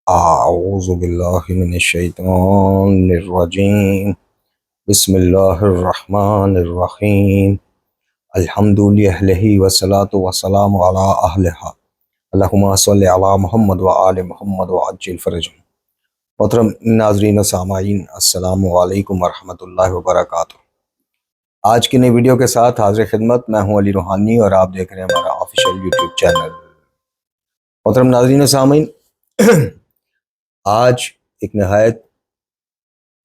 اعوذ باللہ من الشیطان الرجیم، بسم اللہ الرحمن الرحیم، الحمد للہ والصلاة والسلام علی اہلہا، اللہم صلی علی محمد وآل محمد وعجل فرجہم۔ محترم ناظرین و سامعین، السلام علیکم ورحمۃ اللہ وبرکاتہ۔ آج کی نئی ویڈیو کے ساتھ حاضر خدمت میں ہوں علی روحانی اور آپ دیکھ رہے ہیں ہمارا آفیشیل یوٹیوب چینل۔ محترم ناظرین و سامعین، آج ایک نہایت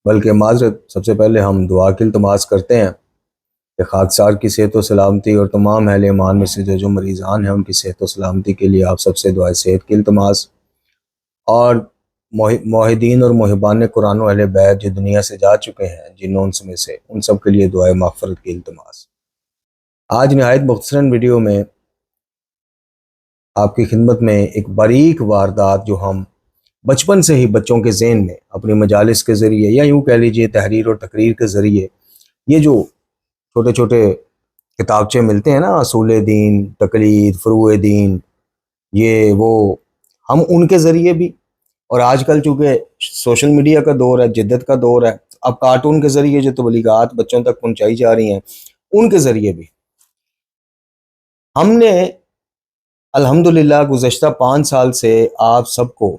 بلکہ معذرت سب سے پہلے ہم دعا کی التماس کرتے ہیں کہ خاکسار کی صحت و سلامتی اور تمام اہل ایمان میں سے جو مریضان ہیں ان کی صحت و سلامتی کے لیے آپ سب سے دعائے صحت کی التماس، اور موحدین اور محبان قرآن و اہل بیت جو دنیا سے جا چکے ہیں جنوں انس میں سے، ان سب کے لیے دعائے مغفرت کی التماس۔ آج نہایت مختصراً ویڈیو میں آپ کی خدمت میں ایک باریک واردات جو ہم بچپن سے ہی بچوں کے ذہن میں اپنی مجالس کے ذریعے یا یوں کہہ لیجئے تحریر اور تقریر کے ذریعے یہ جو چھوٹے چھوٹے کتابچے ملتے ہیں نا، اصول دین، تقلید، فروع دین، یہ وہ، ہم ان کے ذریعے بھی، اور آج کل چونکہ سوشل میڈیا کا دور ہے، جدت کا دور ہے، اب کارٹون کے ذریعے جو تبلیغات بچوں تک پہنچائی جا رہی ہیں ان کے ذریعے بھی ہم نے الحمدللہ گزشتہ 5 سال سے آپ سب کو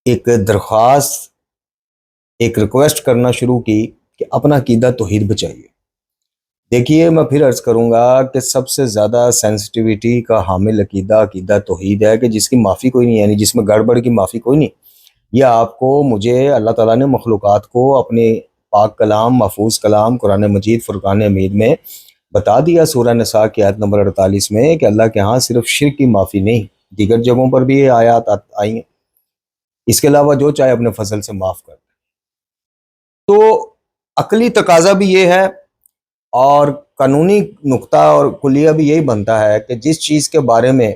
ایک درخواست، ایک ریکویسٹ کرنا شروع کی کہ اپنا عقیدہ توحید بچائیے۔ دیکھیے، میں پھر عرض کروں گا کہ سب سے زیادہ سینسٹیویٹی کا حامل عقیدہ توحید ہے، کہ جس کی معافی کوئی نہیں ہے، یعنی جس میں گڑبڑ کی معافی کوئی نہیں۔ یہ آپ کو، مجھے اللہ تعالیٰ نے مخلوقات کو اپنے پاک کلام، محفوظ کلام قرآن مجید فرقان حمید میں بتا دیا، سورہ نساء کی آیت نمبر 48 میں، کہ اللہ کے ہاں صرف شرک کی معافی نہیں، دیگر جگہوں پر بھی یہ آیات آئی ہیں، اس کے علاوہ جو چاہے اپنے فضل سے معاف کر دے۔ تو عقلی تقاضا بھی یہ ہے اور قانونی نقطہ اور کلیہ بھی یہی بنتا ہے کہ جس چیز کے بارے میں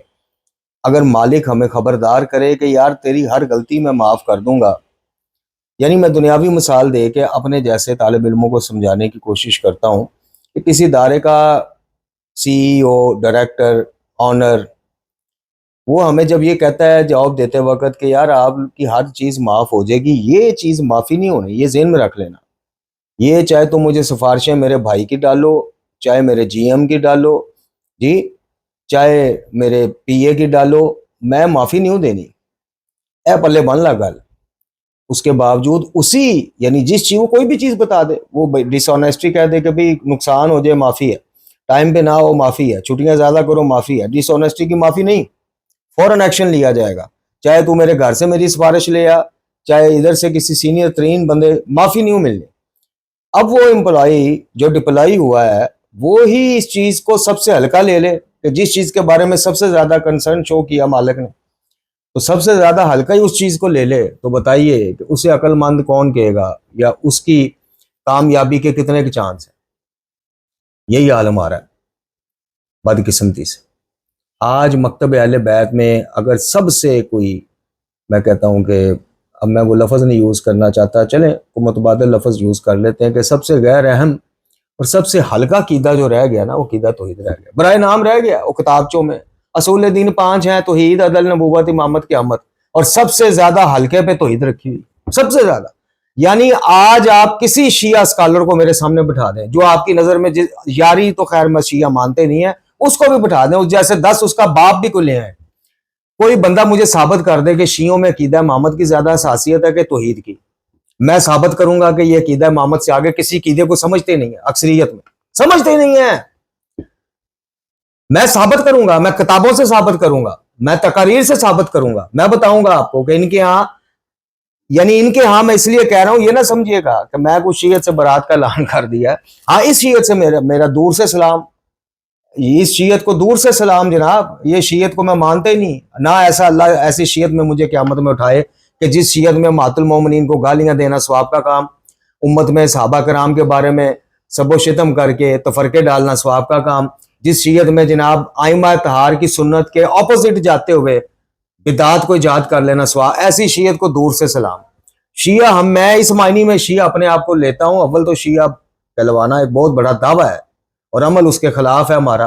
اگر مالک ہمیں خبردار کرے کہ یار تیری ہر غلطی میں معاف کر دوں گا، یعنی میں دنیاوی مثال دے کے اپنے جیسے طالب علموں کو سمجھانے کی کوشش کرتا ہوں کہ کسی ادارے کا سی ای او، ڈائریکٹر، آنر، وہ ہمیں جب یہ کہتا ہے جواب دیتے وقت کہ یار آپ کی ہر چیز معاف ہو جائے گی، یہ چیز معافی نہیں ہونی، یہ ذہن میں رکھ لینا۔ یہ چاہے تو مجھے سفارشیں میرے بھائی کی ڈالو، چاہے میرے جی ایم کی ڈالو، جی، چاہے میرے پی اے کی ڈالو، میں معافی نہیں ہوں دینی، اے پلے بن لا گل۔ اس کے باوجود اسی، یعنی جس چیز، وہ کوئی بھی چیز بتا دے، وہ ڈس آنیسٹی کہہ دے کہ بھئی نقصان ہو جائے معافی ہے، ٹائم پہ نہ ہو معافی ہے، چھٹیاں زیادہ کرو معافی ہے، ڈس آنیسٹی کی معافی نہیں، فوراً ایکشن لیا جائے گا۔ چاہے تو میرے گھر سے میری سفارش لے آ، چاہے ادھر سے کسی سینئر ترین بندے، معافی نہیں ملنی۔ اب وہ امپلائی جو ڈپلائی ہوا ہے وہی اس چیز کو سب سے ہلکا لے لے، کہ جس چیز کے بارے میں سب سے زیادہ کنسرن شو کیا مالک نے، تو سب سے زیادہ ہلکا ہی اس چیز کو لے لے، تو بتائیے کہ اسے عقل مند کون کہے گا، یا اس کی کامیابی کے کتنے کے چانس ہیں؟ یہی حال ہمارا ہے بدقسمتی سے۔ آج مکتب اہل بیت میں اگر سب سے کوئی، میں کہتا ہوں کہ اب میں وہ لفظ نہیں یوز کرنا چاہتا، چلیں وہ متبادل لفظ یوز کر لیتے ہیں، کہ سب سے غیر اہم اور سب سے ہلکا عقیدہ جو رہ گیا نا، وہ عقیدہ توحید رہ گیا، برائے نام رہ گیا۔ وہ کتابچوں میں اصول دین 5 ہیں، توحید، عدل، نبوت، امامت، قیامت، اور سب سے زیادہ ہلکے پہ توحید رکھی ہوئی، سب سے زیادہ۔ یعنی آج آپ کسی شیعہ اسکالر کو میرے سامنے بٹھا دیں جو آپ کی نظر میں یاری تو خیر میں شیعہ مانتے نہیں ہیں، اس کو بھی بٹھا دیں، جیسے 10 اس کا باپ بھی کو لے آئے، کوئی بندہ مجھے ثابت کر دے کہ شیعوں میں عقیدہ امامت کی زیادہ حساسیت ہے کہ توحید کی، میں ثابت کروں گا کہ یہ عقیدہ امامت سے آگے کسی عقیدے کو سمجھتے نہیں ہیں، اکثریت میں سمجھتے نہیں ہیں۔ میں ثابت کروں گا، میں کتابوں سے ثابت کروں گا، میں تقاریر سے ثابت کروں گا، میں بتاؤں گا آپ کو کہ ان کے ہاں، یعنی ان کے ہاں، میں اس لیے کہہ رہا ہوں، یہ نہ سمجھیے گا کہ میں کچھ شیعت سے برات کا اعلان کر دیا ہے۔ ہاں، اس شیعت سے میرا دور سے سلام، اس شیعت کو دور سے سلام جناب، یہ شیعت کو میں مانتے ہی نہیں، نہ ایسا اللہ ایسی شیعت میں مجھے قیامت میں اٹھائے کہ جس شیعت میں امہات المومنین کو گالیاں دینا ثواب کا کام، امت میں صحابہ کرام کے بارے میں سب و شتم کر کے تفرقے ڈالنا ثواب کا کام، جس شیعت میں جناب ائمہ طہار کی سنت کے اپوزٹ جاتے ہوئے بدعات کو ایجاد کر لینا ثواب، ایسی شیعت کو دور سے سلام۔ شیعہ میں اس معنی میں شیعہ اپنے آپ کو لیتا ہوں، اول تو شیعہ کہلوانا ایک بہت بڑا دعویٰ ہے اور عمل اس کے خلاف ہے ہمارا،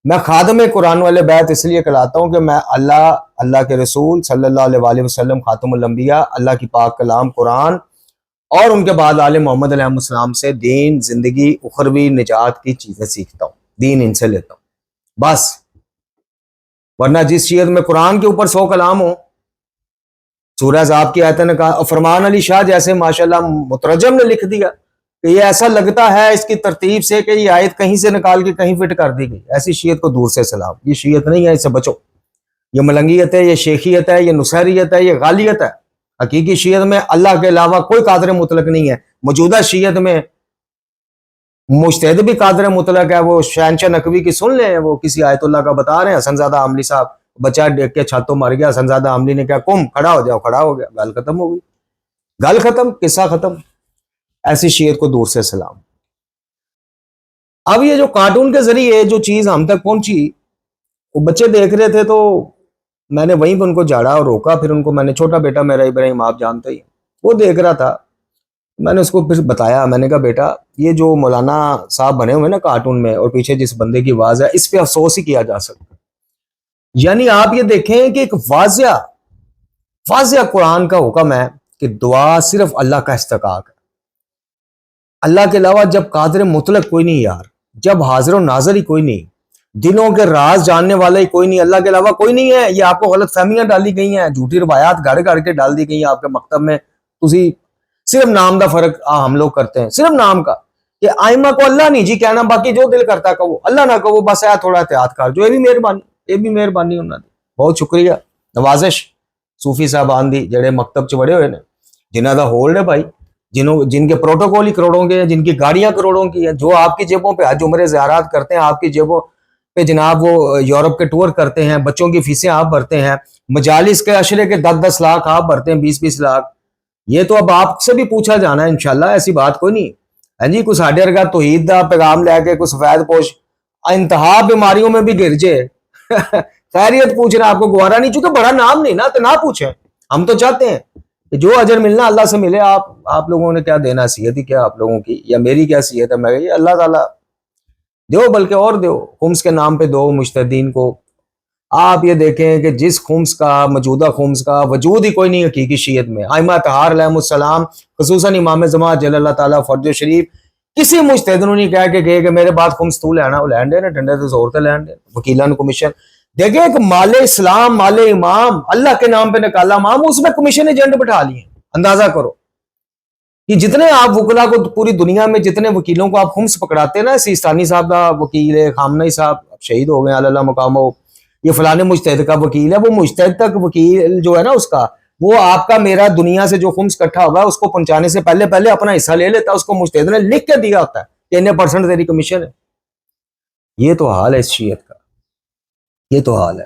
میں خادم قرآن والے بیت اس لیے کہلاتا ہوں کہ میں اللہ کے رسول صلی اللہ علیہ وآلہ وسلم خاتم الانبیاء، اللہ کی پاک کلام قرآن اور ان کے بعد آل محمد علیہ السلام سے دین، زندگی، اخروی نجات کی چیزیں سیکھتا ہوں، دین ان سے لیتا ہوں بس۔ ورنہ جس شیعت میں قرآن کے اوپر 100 کلام ہو، سورہ ذاب کی آیت نے کہا، فرمان علی شاہ جیسے ماشاءاللہ مترجم نے لکھ دیا کہ یہ ایسا لگتا ہے اس کی ترتیب سے کہ یہ آیت کہیں سے نکال کے کہیں فٹ کر دی گئی، ایسی شیعت کو دور سے سلام۔ یہ شیعت نہیں ہے، اس سے بچو۔ یہ ملنگیت ہے، یہ شیخیت ہے، یہ نصیریت ہے، یہ غالیت ہے۔ حقیقی شیعت میں اللہ کے علاوہ کوئی قادر مطلق نہیں ہے۔ موجودہ شیعت میں مجتہد بھی قادر مطلق ہے، وہ شہنشاہ نقوی کی سن لیں، وہ کسی آیت اللہ کا بتا رہے ہیں، حسن زادہ عاملی صاحب بچہ دیکھ کے چھاتوں مر گیا، حسن زادہ عاملی نے کہا قم کھڑا ہو جاؤ، کھڑا ہو گیا، گل ختم ہو گئی، گل ختم، قصہ ختم۔ ایسی شیعت کو دور سے سلام۔ اب یہ جو کارٹون کے ذریعے جو چیز ہم تک پہنچی، وہ بچے دیکھ رہے تھے تو میں نے وہیں پہ ان کو جھاڑا اور روکا۔ پھر ان کو میں نے، چھوٹا بیٹا میرا ابراہیم آپ جانتے ہی، وہ دیکھ رہا تھا، میں نے اس کو پھر بتایا، میں نے کہا بیٹا یہ جو مولانا صاحب بنے ہوئے نا کارٹون میں اور پیچھے جس بندے کی آواز ہے، اس پہ افسوس ہی کیا جا سکتا۔ یعنی آپ یہ دیکھیں کہ ایک واضح قرآن کا حکم ہے کہ دعا صرف اللہ کا استحقاق ہے، اللہ کے علاوہ جب قادر مطلق کوئی نہیں یار، جب حاضر و ناظر ہی کوئی نہیں، دلوں کے راز جاننے والا ہی کوئی نہیں، اللہ کے علاوہ کوئی نہیں ہے۔ یہ آپ کو غلط فہمیاں ڈالی گئی ہیں، جھوٹی روایات گھڑ کے ڈال دی گئی ہیں آپ کے مکتب میں۔ تسی صرف نام دا فرق ہم لوگ کرتے ہیں، صرف نام کا، کہ آئمہ کو اللہ نہیں جی کہنا، باقی جو دل کرتا کہو، اللہ نہ کہو، بس ہے تھوڑا احتیاط کر جو۔ یہ بھی مہربانی انہوں نے، بہت شکریہ، نوازش صوفی صاحبان دی جڑے مکتب چ بڑے ہوئے نے، جنہاں دا ہولڈ ہے بھائی، جن کے پروٹوکول ہی کروڑوں کے ہیں، جن کی گاڑیاں کروڑوں کی ہیں، جو آپ کی جیبوں پہ حج عمرے زیارات کرتے ہیں، آپ کی جیبوں پہ جناب وہ یورپ کے ٹور کرتے ہیں، بچوں کی فیسیں آپ بھرتے ہیں، مجالس کے عشرے کے 10 لاکھ آپ بھرتے ہیں، 20 لاکھ۔ یہ تو اب آپ سے بھی پوچھا جانا ہے انشاءاللہ، ایسی بات کوئی نہیں ہے جی۔ کوئی ساڈے ورگا توحید دا پیغام لے کے کوئی سفید پوش انتہا بیماریوں میں بھی گر جائے خیریت پوچھنا آپ کو گوارا نہیں، چونکہ بڑا نام نہیں نا، تو نہ پوچھیں۔ ہم تو چاہتے ہیں کہ جو اجر ملنا اللہ سے ملے۔ آپ لوگوں نے کیا دینا، حیثیت ہی کیا آپ لوگوں کی، یا میری کیا حیثیت ہے؟ میں یہ اللہ تعالیٰ دیو، بلکہ اور دیو، خمس کے نام پہ دو مجتہدین کو۔ آپ یہ دیکھیں کہ جس خمس کا، موجودہ خمس کا وجود ہی کوئی نہیں حقیقی شیعت میں، ائمہ طہار علیہ السلام، خصوصاً امام زمان جل اللہ تعالیٰ فرج شریف، کسی مجتہد نے نہیں کہا کہ گئے کہ میرے بعد خمس تو لینا، وہ لین دے نا، ڈنڈے تو زور تے لین دے، وکیلان کمیشن دیکھیں کہ مال اسلام، مال امام اللہ کے نام پہ نکالا امام، اس میں کمیشن ایجنٹ بٹھا لیے۔ اندازہ کرو کہ جتنے آپ وکلا کو پوری دنیا میں جتنے وکیلوں کو آپ خمس پکڑاتے ہیں نا، سیستانی صاحب کا وکیل ہے، خامنئی صاحب شہید ہو گئے اللہ مقامو، یہ فلانے مجتہد کا وکیل ہے، وہ مجتہد تک وکیل جو ہے نا اس کا، وہ آپ کا میرا دنیا سے جو خمس کٹھا ہوا ہے اس کو پہنچانے سے پہلے اپنا حصہ لے لیتا ہے، اس کو مجتہد نے لکھ کے دیا ہوتا ہے کہ اتنے % تیری کمیشن ہے۔ یہ تو حال ہے اس شیعت کا، یہ تو حال ہے۔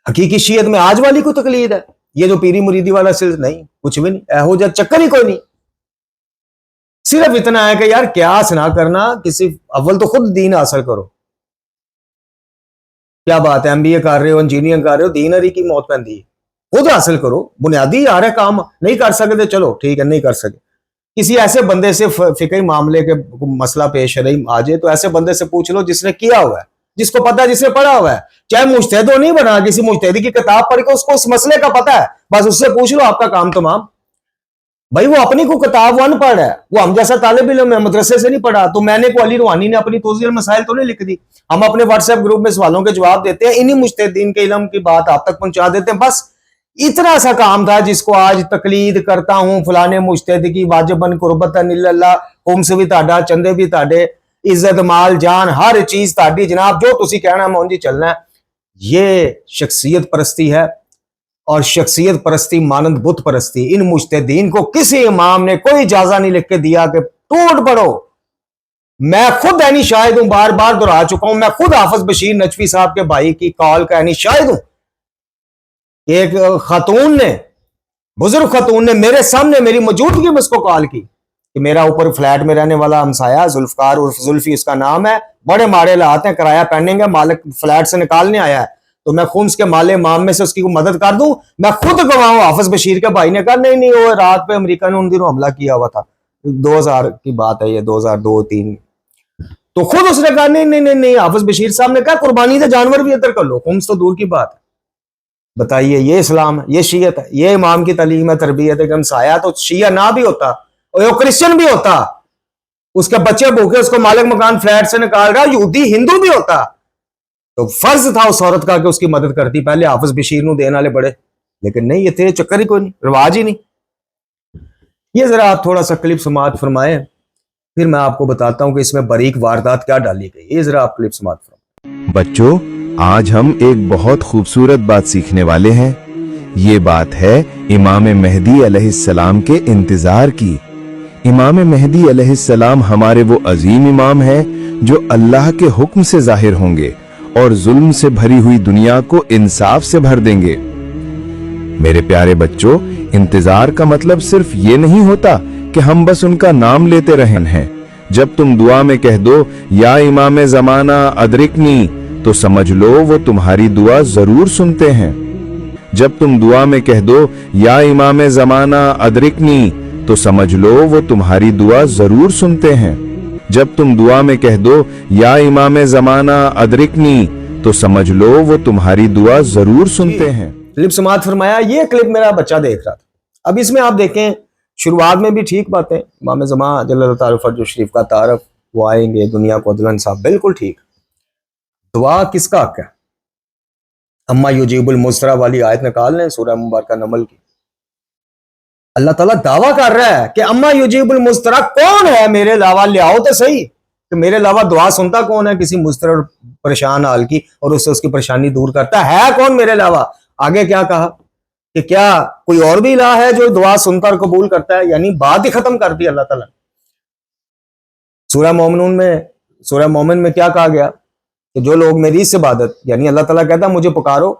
حقیقی شیعت میں آج والی کو تقلید ہے، یہ جو پیری مریدی والا سلسلہ نہیں، کچھ بھی نہیں، ایہو جا چکر ہی کوئی نہیں۔ صرف اتنا ہے کہ یار قیاس نہ کرنا، کسی اول تو خود دین حاصل کرو۔ کیا بات ہے، MBA کر رہے ہو، انجینئرنگ کر رہے ہو، دین ہری کی موت پہندی ہے، خود حاصل کرو، بنیادی آ رہا کام نہیں کر سکتے چلو ٹھیک ہے، نہیں کر سکے کسی ایسے بندے سے فقہی معاملے کے مسئلہ پیش رہی آ جائے تو ایسے بندے سے پوچھ لو جس نے کیا ہوا ہے، جس کو پتا ہے، جس نے پڑھا ہوا ہے، چاہے مجتہد ہو نہیں بنا، کسی مجتہد کی کتاب پڑھ کے اس کو اس مسئلے کا پتا ہے، بس اس سے پوچھ لو، آپ کا کام تمام۔ بھائی وہ اپنی کو کتاب ان پڑھ ہے، وہ ہم جیسا طالب علم ہے، مدرسے سے نہیں پڑھا، تو میں نے کو علی روحانی نے اپنی توضیح المسائل تو نہیں لکھ دی، ہم اپنے واٹس ایپ گروپ میں سوالوں کے جواب دیتے ہیں، انہی مجتہدین کے علم کی بات آپ تک پہنچا دیتے ہیں، بس اتنا سا کام تھا جس کو آج تقلید کرتا ہوں فلانے مجتہد کی، واجبن قربتن اللہ، خمس بھی تہاڈا، چندے بھی تہاڈے، عزت مال جان ہر چیز تہاڈی جناب، جو تسی کہنا مون جی چلنا ہے۔ یہ شخصیت پرستی ہے، اور شخصیت پرستی مانند بت پرستی۔ ان مجتہدین کو کسی امام نے کوئی اجازہ نہیں لکھ کے دیا کہ ٹوٹ پڑو۔ میں خود عینی شاہد ہوں، بار بار دہرا چکا ہوں، میں خود حافظ بشیر نجفی صاحب کے بھائی کی کال کا عینی شاہد ہوں۔ ایک خاتون نے، بزرگ خاتون نے میرے سامنے میری موجودگی میں اس کو کال کی کہ میرا اوپر فلیٹ میں رہنے والا ہمسایا ذوالفقار عرف زلفی اس کا نام ہے، بڑے ماڑے حالات ہیں، کرایہ پینڈنگ ہے، مالک فلیٹ سے نکالنے آیا ہے، تو میں خمس کے مال امام میں سے اس کی مدد کر دوں۔ میں خود گواہ ہوں، حافظ بشیر کے بھائی نے کہا نہیں وہ رات پہ امریکہ نے ان دنوں حملہ کیا ہوا تھا، 2000 کی بات ہے یہ، 2002-3۔ تو خود اس نے کہا نہیں نہیں نہیں نہیں، حافظ بشیر صاحب نے کہا قربانی دے جانور بھی ادھر کر لو، خمس تو دور کی بات ہے۔ بتائیے یہ اسلام ہے، یہ شیعت ہے، یہ امام کی تعلیم ہے، تربیت ہے کہ ہمسایہ تو شیعہ نہ بھی ہوتا اور وہ کرسچن بھی ہوتا، اس کے بچے بھوکے اس کو مالک مکان فلیٹ سے نکال رہا، یہودی ہندو بھی ہوتا، تو فرض تھا اس عورت کا کہ اس کی مدد کرتی، پہلے حافظ بشیر نو دین والے بڑے، لیکن نہیں، یہ تھے چکر ہی کوئی نہیں، رواج ہی نہیں۔ یہ ذرا آپ تھوڑا سا کلپ سماعت فرمائیں، پھر میں آپ کو بتاتا ہوں کہ اس میں باریک واردات کیا ڈالی گئی۔ یہ ذرا آپ کلپ سماعت فرمائیں۔ بچوں، آج ہم ایک بہت خوبصورت بات سیکھنے والے ہیں۔ یہ بات ہے امام مہدی علیہ السلام کے انتظار کی۔ امام مہدی علیہ السلام ہمارے وہ عظیم امام ہیں جو اللہ کے حکم سے ظاہر ہوں گے اور ظلم سے بھری ہوئی دنیا کو انصاف سے بھر دیں گے۔ میرے پیارے بچوں، انتظار کا مطلب صرف یہ نہیں ہوتا کہ ہم بس ان کا نام لیتے رہے ہیں۔ جب تم دعا میں کہہ دو یا امام زمانہ ادرکنی، تو سمجھ لو وہ تمہاری دعا ضرور سنتے ہیں۔ جب تم دعا میں کہہ دو یا امام زمانہ ادرکنی، تو سمجھ لو وہ تمہاری دعا ضرور سنتے ہیں۔ جب تم دعا میں کہہ دو یا امام زمانہ ادرکنی، تو سمجھ لو وہ تمہاری دعا ضرور سنتے ہیں۔ کلپ سماعت فرمایا، یہ کلپ میرا بچہ دیکھ رہا تھا۔ اب اس میں آپ دیکھیں شروعات میں بھی ٹھیک باتیں، امام زمان جل اللہ تعالی فرج شریف کا تعارف، وہ آئیں گے دنیا کو عدل انصاف، بالکل ٹھیک۔ دعا کس کا حق ہے؟ اما یجیب المضطر والی آیت نکال لیں سورہ مبارکہ نمل کی۔ اللہ تعالیٰ دعویٰ کر رہا ہے کہ اما یجیب المضطر، کون ہے میرے علاوہ، لے آؤ تو صحیح کہ میرے علاوہ دعا سنتا کون ہے کسی مضطر پریشان حال کی اور اس سے اس کی پریشانی دور کرتا ہے کون میرے علاوہ؟ آگے کیا کہا کہ کیا کوئی اور بھی الہ ہے جو دعا سنتا اور قبول کرتا ہے؟ یعنی بات ہی ختم کر دی اللہ تعالیٰ۔ سورہ مومن میں کیا کہا گیا کہ جو لوگ میری اس عبادت، یعنی اللہ تعالیٰ کہتا ہے مجھے پکارو،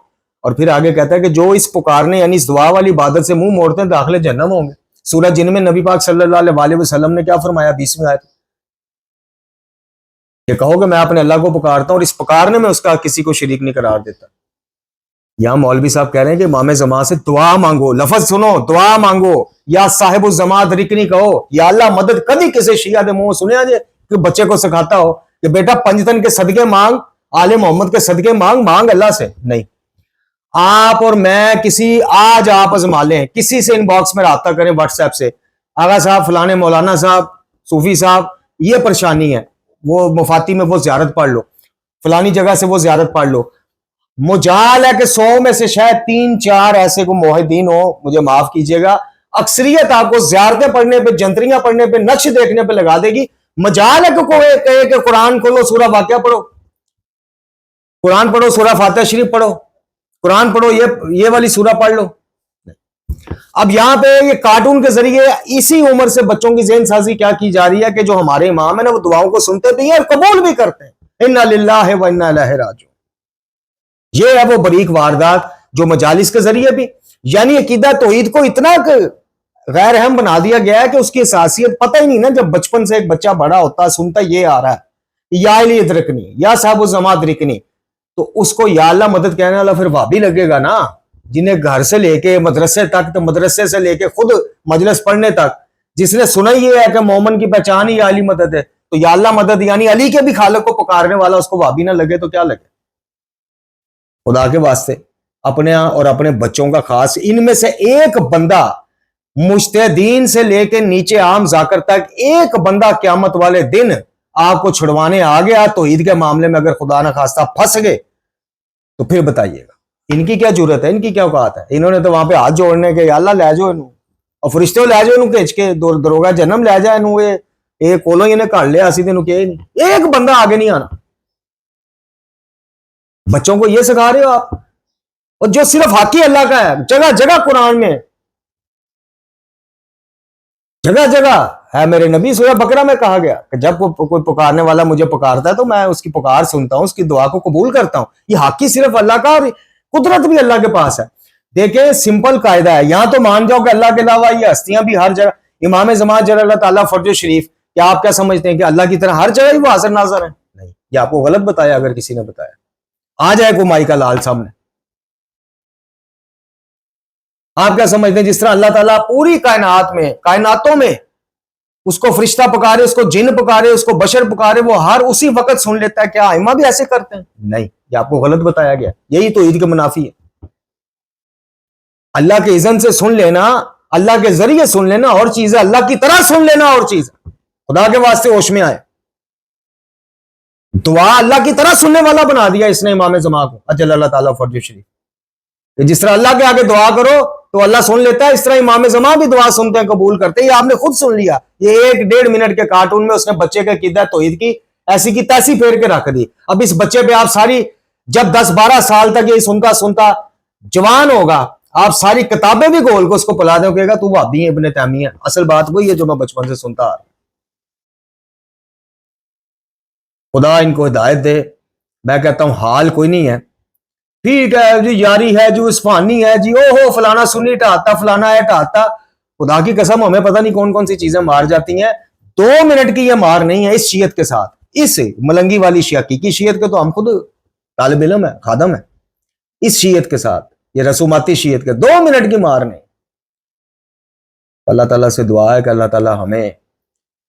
اور پھر آگے کہتا ہے کہ جو اس پکارنے یعنی اس دعا والی عبادت سے منہ موڑتے ہیں داخل جہنم ہوں گے۔ سورہ جن میں نبی پاک صلی اللہ علیہ وسلم نے کیا فرمایا 20ویں آیت، کہ کہو کہ میں اپنے اللہ کو پکارتا ہوں اور اس پکارنے میں اس کا کسی کو شریک نہیں قرار دیتا۔ یہاں مولوی صاحب کہہ رہے ہیں کہ امام زمان سے دعا مانگو، لفظ سنو، دعا مانگو، یا صاحب الزمان رکنی کہو، یا اللہ مدد، کبھی کسی شیعہ دے منہ سنیا جائے کہ بچے کو سکھاتا ہو کہ بیٹا پنجتن کے صدقے مانگ، آل محمد کے صدقے مانگ اللہ سے نہیں۔ آپ اور میں آج آپ ازما لیں، کسی سے ان باکس میں رابطہ کریں واٹس ایپ سے، آغا صاحب فلانے مولانا صاحب صوفی صاحب یہ پریشانی ہے، وہ مفاتی میں وہ زیارت پڑھ لو، فلانی جگہ سے وہ زیارت پڑھ لو۔ مجال ہے کہ 100 میں سے شاید 3-4 ایسے کو موحدین ہو، مجھے معاف کیجئے گا، اکثریت آپ کو زیارتیں پڑھنے پہ، جنتریاں پڑھنے پہ، نقش دیکھنے پہ لگا دے گی۔ مجال ہے کہ کوئی کہے کہ قرآن کھولو سورہ واقعہ پڑھو، قرآن پڑھو سورہ فاتحہ شریف پڑھو، قرآن پڑھو یہ والی سورہ پڑھ لو۔ اب یہاں پہ یہ کارٹون کے ذریعے اسی عمر سے بچوں کی ذہن سازی کیا کی جا رہی ہے کہ جو ہمارے امام ہیں نا وہ دعاؤں کو سنتے بھی ہیں اور قبول بھی کرتے ہیں، انا للہ و انا الیہ راجعون۔ یہ ہے وہ باریک واردات جو مجالس کے ذریعے بھی، یعنی عقیدہ توحید کو اتنا غیر اہم بنا دیا گیا ہے کہ اس کی اساسیت پتہ ہی نہیں نا۔ جب بچپن سے ایک بچہ بڑا ہوتا سنتا یہ آ رہا ہے یا علی ادرکنی یا صاحب الزمان ادرکنی، تو اس کو یا اللہ مدد کہنے والا پھر وہابی لگے گا نا، جنہیں گھر سے لے کے مدرسے تک، تو مدرسے سے لے کے خود مجلس پڑھنے تک جس نے سنا یہ ہے کہ مومن کی پہچان ہی علی مدد ہے، تو یا اللہ مدد یعنی علی کے بھی خالق کو پکارنے والا اس کو وہابی نہ لگے تو کیا لگے؟ خدا کے واسطے اپنے اور اپنے بچوں کا خاص، ان میں سے ایک بندہ مجتہدین سے لے کے نیچے عام ذاکر تک ایک بندہ قیامت والے دن آپ کو چھڑوانے آ گیا توحید کے معاملے میں، اگر خدا نہ خواستہ پھنس گئے تو پھر بتائیے گا ان کی کیا جرت ہے، ان کی کیا اوقات ہے؟ انہوں نے تو وہاں پہ ہاتھ جوڑنے کے یا اللہ لے جاؤ انہوں، اور فرشتے لے جاؤ انہوں کھینچ کے، دروگا جنم لے جائے انہوں، یہ کولو انہیں کر لیا اسی دن کہ ایک بندہ آگے نہیں آنا۔ بچوں کو یہ سکھا رہے ہو آپ، اور جو صرف حق ہی اللہ کا ہے، جگہ جگہ قرآن میں، جگہ جگہ ہے میرے نبی، سورہ بقرہ میں کہا گیا کہ جب کوئی پکارنے والا مجھے پکارتا ہے تو میں اس کی پکار سنتا ہوں، اس کی دعا کو قبول کرتا ہوں۔ یہ حق ہی صرف اللہ کا، اور قدرت بھی اللہ کے پاس ہے۔ دیکھیں سمپل قاعدہ ہے، یہاں تو مان جاؤ کہ اللہ کے علاوہ یہ ہستیاں بھی ہر جگہ، امام زمان جل اللہ تعالیٰ فرج شریف، کیا آپ کیا سمجھتے ہیں کہ اللہ کی طرح ہر جگہ ہی وہ حاضر ناظر ہیں؟ نہیں، یہ آپ کو غلط بتایا اگر کسی نے بتایا۔ آ جائے کوئی مائی کا لال سامنے، آپ کیا سمجھتے ہیں جس طرح اللہ تعالیٰ پوری کائنات میں، کائناتوں میں اس کو فرشتہ پکارے، اس کو جن پکارے، اس کو بشر پکارے، وہ ہر اسی وقت سن لیتا ہے. کیا ائمہ بھی ایسے کرتے ہیں؟ نہیں، یہ آپ کو غلط بتایا گیا. یہی توحید کے منافی ہے. اللہ کے اذن سے سن لینا، اللہ کے ذریعے سن لینا اور چیز ہے، اللہ کی طرح سن لینا اور چیز ہے. خدا کے واسطے ہوش میں آئے. دعا اللہ کی طرح سننے والا بنا دیا اس نے امام زمان کو اجل اللہ تعالیٰ فرج شریف. کہ جس طرح اللہ کے آگے دعا کرو تو اللہ سن لیتا ہے، اس طرح امام زمان بھی دعا سنتے ہیں، قبول کرتے ہیں. یہ آپ نے خود سن لیا. یہ 1-1.5 منٹ کے کارٹون میں اس نے بچے کے عقیدہ توحید کی ایسی کی تیسی پھیر کے رکھ دی. اب اس بچے پہ آپ ساری، جب 10-12 سال تک یہ سنتا جوان ہوگا، آپ ساری کتابیں بھی گول کو اس کو پلا دیں، کہے گا تو وہابی ہے، ابن تیمیہ. اصل بات وہی ہے جو میں بچپن سے سنتا آ رہا. خدا ان کو ہدایت دے. میں کہتا ہوں حال کوئی نہیں ہے. ٹھیک ہے جی، یاری ہے جو اسفانی ہے جی، او ہو فلانا سنی ٹھاتا، فلانا ہے ٹھاتا. خدا کی قسم ہمیں پتہ نہیں کون کون سی چیزیں مار جاتی ہیں. 2 منٹ کی یہ مار نہیں ہے اس شیعت کے ساتھ، اس ملنگی والی حقیقی شیعت کے تو ہم خود طالب علم ہے، خادم ہے. اس شیعت کے ساتھ، یہ رسوماتی شیعت کے 2 منٹ کی مار نہیں. اللہ تعالیٰ سے دعا ہے کہ اللہ تعالیٰ ہمیں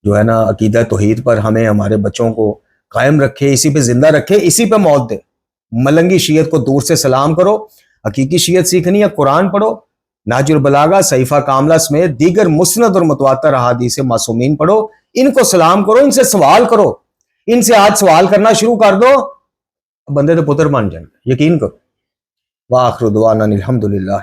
جو ہے نا عقیدہ توحید پر ہمیں، ہمارے بچوں کو قائم رکھے، اسی پہ زندہ رکھے، اسی پہ موت دے. ملنگی شیعت کو دور سے سلام کرو. حقیقی شیعت سیکھنی ہے، قرآن پڑھو، نہج البلاغہ، صحیفہ کاملہ سمیت دیگر مسند اور متواتر احادیث معصومین پڑھو. ان کو سلام کرو، ان سے سوال کرو. ان سے آج سوال کرنا شروع کر دو، بندے تو پتر بن جائیں گے، یقین کرو. وآخر دعوانا الحمدللہ.